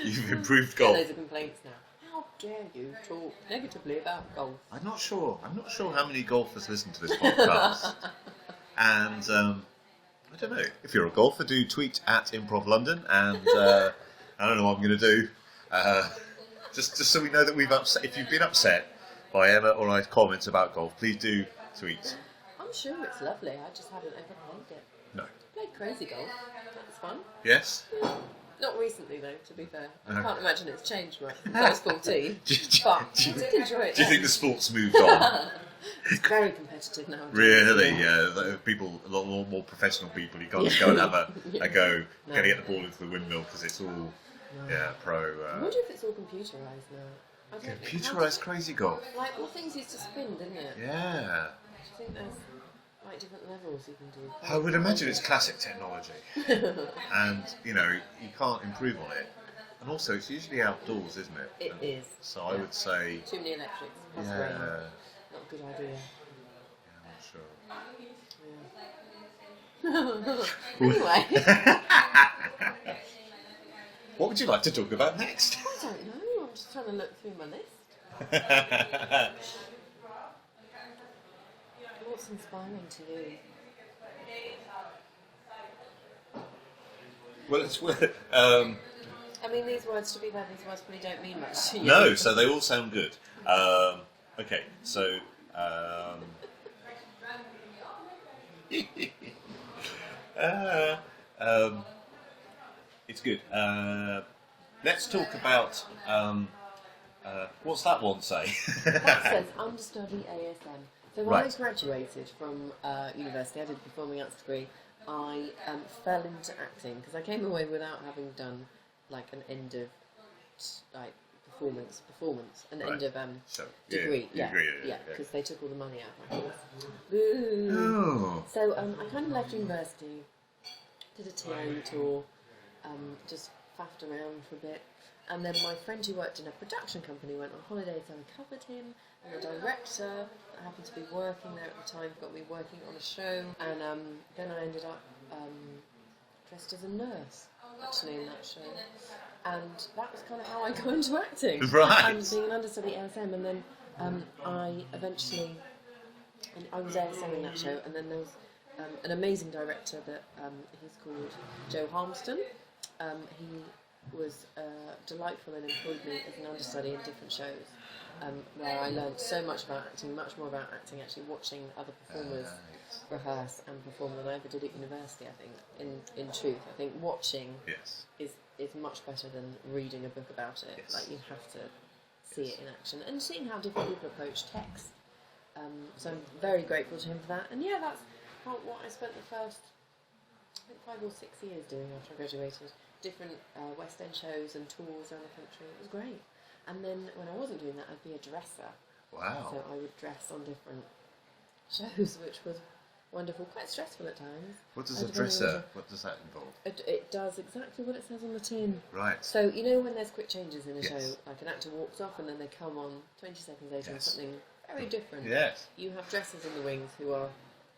You've improved Get golf. loads of complaints now. How dare you talk negatively about golf? I'm not sure how many golfers listen to this podcast. And I don't know. If you're a golfer, do tweet at Improv London, and I don't know what I'm going to do. Just so we know that we've upset. If you've been upset by Emma or I's comments about golf, please do tweet. I'm sure it's lovely. I just haven't ever played it. No. Played crazy golf. That's fun. Yes. Not recently though, to be fair. I No. can't imagine it's changed much since I was 14. But I did enjoy it. Do you think the sport's moved on? It's very competitive now. Really? Yeah. People, a lot more professional people. You can't just go and have a go. No. Going to get the ball into the windmill because it's all pro. I wonder if it's all computerised now. I don't know. Computerised crazy golf. Like all things used to spin, didn't it? Yeah. Do you think there's like different levels you can do? I would imagine it's classic technology, and you can't improve on it. And also, it's usually outdoors, isn't it? It is. So I would say, Too many electrics. Plus yeah, rain. Not a good idea. I'm not sure. Anyway. What would you like to talk about next? I don't know. I'm just trying to look through my list. What's inspiring to you? Well, it's I mean, these words, to be fair, these words probably don't mean much to you. no, so they all sound good. Okay, so it's good. Let's talk about what's that one say? That says understudy ASM. So when I Right. graduated from university, I did a performing arts degree. I fell into acting because I came away without having done like an end of like performance, an Right. end of So, degree. degree, Yeah, because they took all the money out of my course. Boo. Oh. So I kind of left university, did a TA tour, just faffed around for a bit, and then my friend who worked in a production company went on holiday, so I covered him, and the director that happened to be working there at the time got me working on a show, and then I ended up dressed as a nurse, actually, in that show. And that was kind of how I got into acting. Right. And being an understudy ASM, and then I eventually, and I was ASM in that show, and then there was an amazing director that he's called Joe Harmston. He was delightful and employed me as an understudy in different shows, where I learned so much about acting, much more about acting actually watching other performers rehearse and perform than I ever did at university, I think, in truth. I think watching Yes. is much better than reading a book about it. Yes. Like, you have to see it in action and seeing how different people approach text. So I'm very grateful to him for that. And yeah, that's what I spent the first, I think, 5 or 6 years doing after I graduated. Different West End shows and tours around the country. It was great. And then when I wasn't doing that, I'd be a dresser. Wow. So I would dress on different shows, which was wonderful, quite stressful at times. What does a Depending on dresser? What does that involve? It does exactly what it says on the tin. Right. So, you know when there's quick changes in a Yes. show, like an actor walks off and then they come on 20 seconds later with Yes. something very different. Yes. You have dressers in the wings who are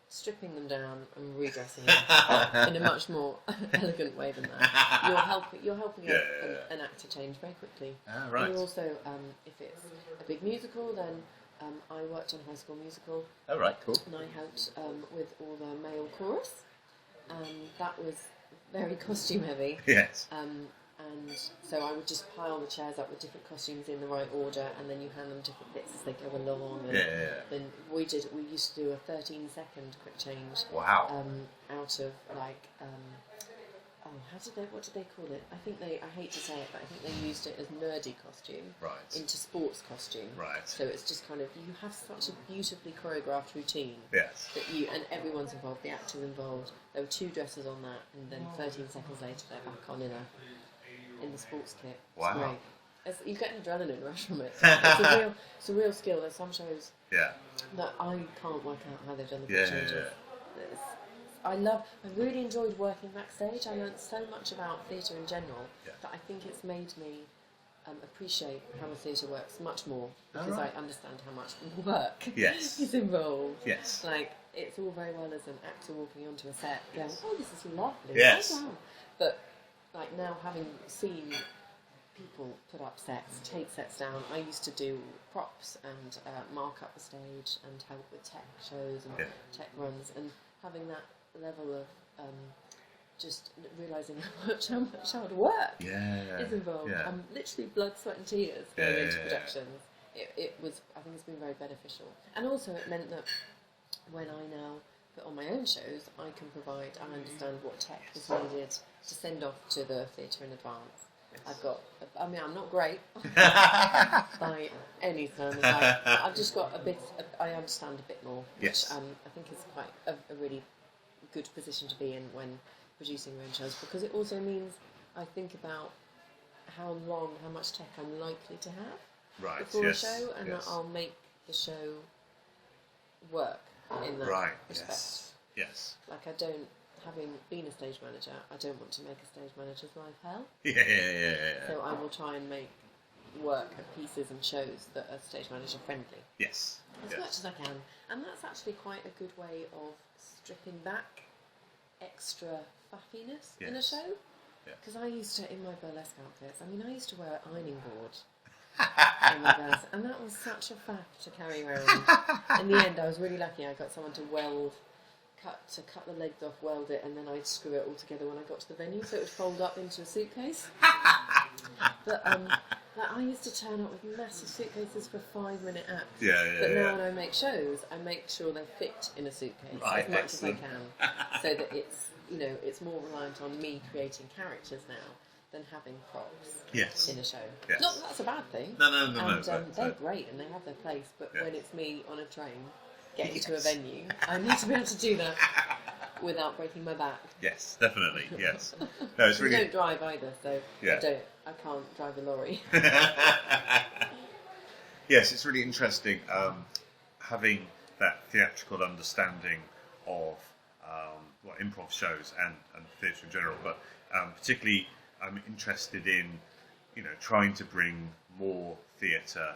stripping them down and redressing them in a much more elegant way than that. You're helping an actor change very quickly. Ah, right. And you're also, if it's a big musical, then I worked on High School Musical. Oh, right. Cool. And I helped with all the male chorus, and that was very costume heavy. Yes. And so I would just pile the chairs up with different costumes in the right order, and then you hand them different bits as they go along. And then we used to do a 13-second quick change. Wow. Out of like what did they call it? I hate to say it, but I think they used it as nerdy costume into sports costume. Right. So it's just kind of, you have such a beautifully choreographed routine. Yes. That and everyone's involved, the actors involved. There were 2 dressers on that, and then 13 seconds later they're back on in the sports kit. It's Wow. great. You get an adrenaline rush from it. It's a real skill. There's some shows that I can't work out how they've done the quick changes. I really enjoyed working backstage. I learned so much about theatre in general that I think it's made me appreciate how the theatre works much more, because I understand how much work is involved. Yes. Like, it's all very well as an actor walking onto a set going, oh, this is lovely. Yes. Oh, wow. But like now, having seen people put up sets, take sets down. I used to do props and mark up the stage and help with tech shows and tech runs, and having that level of just realising how much hard work is involved. Literally blood, sweat and tears going into productions. It was, I think it's been very beneficial. And also it meant that when I now put on my own shows, I can provide, I understand what tech is needed to send off to the theatre in advance. I've got, I mean, I'm not great by any standard. I've just got a bit, I understand a bit more, which I think is quite a really good position to be in when producing your own shows, because it also means I think about how much tech I'm likely to have before a show, and I'll make the show work in that respect. Yes. Like, I don't, having been a stage manager, I don't want to make a stage manager's life hell. So I will try and make work of pieces and shows that are stage manager friendly. Yes. As much as I can. And that's actually quite a good way of stripping back extra fluffiness in a show. Because I used to, in my burlesque outfits, I mean, I used to wear an ironing board in my burlesque, and that was such a faff to carry around. In the end, I was really lucky. I got someone to cut the legs off, weld it, and then I'd screw it all together when I got to the venue, so it would fold up into a suitcase. But I used to turn up with massive suitcases for 5-minute acts. But now when I make shows, I make sure they fit in a suitcase as much as I can, so that it's, you know, it's more reliant on me creating characters now than having props in a show. Not that that's a bad thing. No. And they're great and they have their place, but when it's me on a train getting to a venue, I need to be able to do that without breaking my back. Yes, definitely. Yes. No, it's really. I don't drive either, so I can't drive a lorry. Yes, it's really interesting having that theatrical understanding of improv shows and theatre in general, but particularly I'm interested in, you know, trying to bring more theatre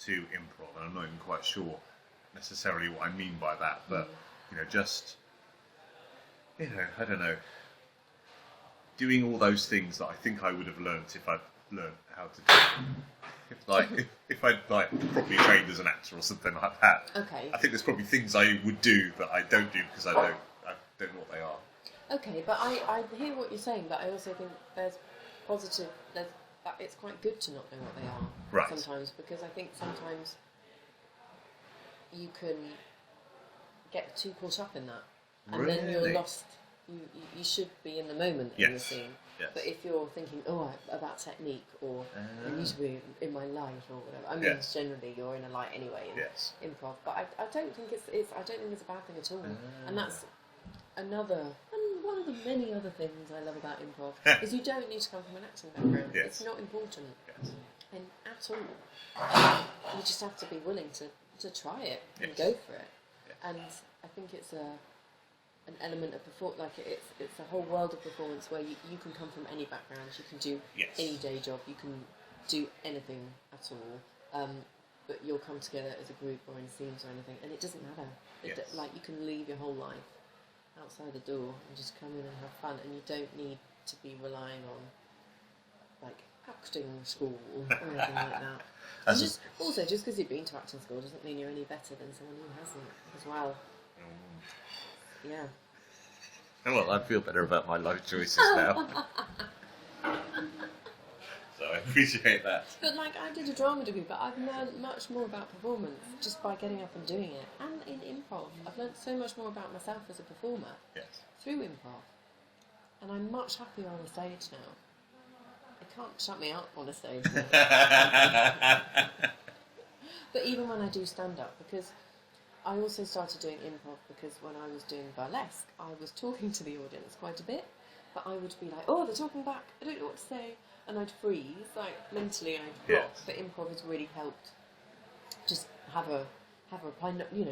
to improv, and I'm not even quite sure necessarily what I mean by that, but you know, just, you know, I don't know, doing all those things that I think I would have learnt if I'd learned how to do. If I'd properly trained as an actor or something like that. Okay. I think there's probably things I would do that I don't do because I don't know what they are. Okay, but I hear what you're saying, but I also think it's quite good to not know what they are sometimes, because I think sometimes you can get too caught up in that, and then you're lost. You should be in the moment in the scene. Yes. But if you're thinking, about technique, or I need to be in my light or whatever. I mean, generally you're in a light anyway in improv. But I don't think it's a bad thing at all. And that's one of the many other things I love about improv is you don't need to come from an acting background. It's not important, and at all. You just have to be willing to try it and go for it. And I think it's an element of it's a whole world of performance where you can come from any background, you can do any day job, you can do anything at all, but you'll come together as a group or in scenes or anything, and it doesn't matter. You can leave your whole life outside the door and just come in and have fun, and you don't need to be relying on acting school or anything like that. And just because you've been to acting school doesn't mean you're any better than someone who hasn't as well. Yeah. Well, I feel better about my life choices now. So I appreciate that. But I did a drama degree, but I've learned much more about performance just by getting up and doing it. And in improv, I've learned so much more about myself as a performer through improv. And I'm much happier on the stage now. It can't shut me up on a stage. But even when I do stand-up, because I also started doing improv because when I was doing burlesque, I was talking to the audience quite a bit, but I would be like, they're talking back, I don't know what to say, and I'd freeze, mentally I'd block. But improv has really helped just have a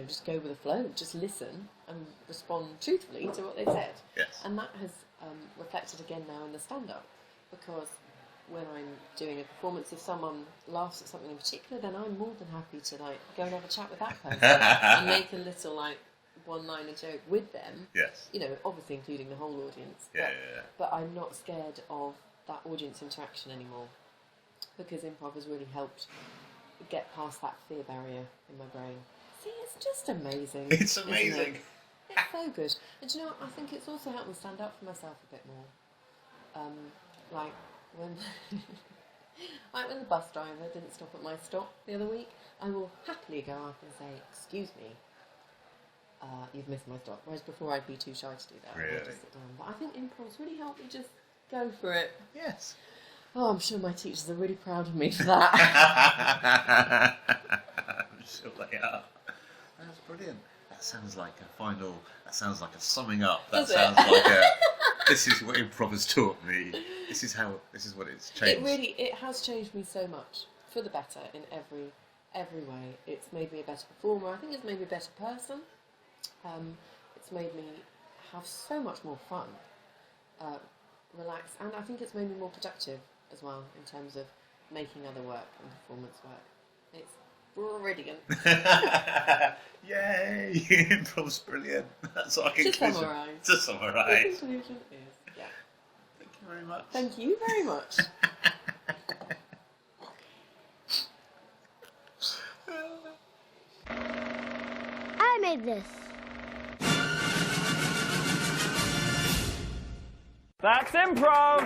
just go with the flow, just listen and respond truthfully to what they said. And that has reflected again now in the stand-up, because when I'm doing a performance, if someone laughs at something in particular, then I'm more than happy to go and have a chat with that person and make a little one-liner joke with them. You know, obviously including the whole audience. But I'm not scared of that audience interaction anymore. because improv has really helped get past that fear barrier in my brain. See, it's just amazing. It's amazing. Isn't it? It's so good. And do you know what? I think it's also helped me stand up for myself a bit more. Like when when the bus driver didn't stop at my stop the other week, I will happily go up and say, "Excuse me, you've missed my stop." Whereas before I'd be too shy to do that. Really? I'd just sit down. But I think improv's really helped me just go for it. Yes. Oh, I'm sure my teachers are really proud of me for that. I'm sure they are. That's brilliant. That sounds like a final. That sounds like a summing up. That Does it? sounds like a. This is what improv has taught me. This is what it's changed. It has changed me so much for the better in every way. It's made me a better performer. I think it's made me a better person. It's made me have so much more fun, relax, and I think it's made me more productive as well in terms of making other work and performance work. It's brilliant. Yay! Improv's brilliant. That's our To conclusion. summarise. To The summarise. conclusion is, yeah. Thank you very much. Thank you very much. I made this. That's improv!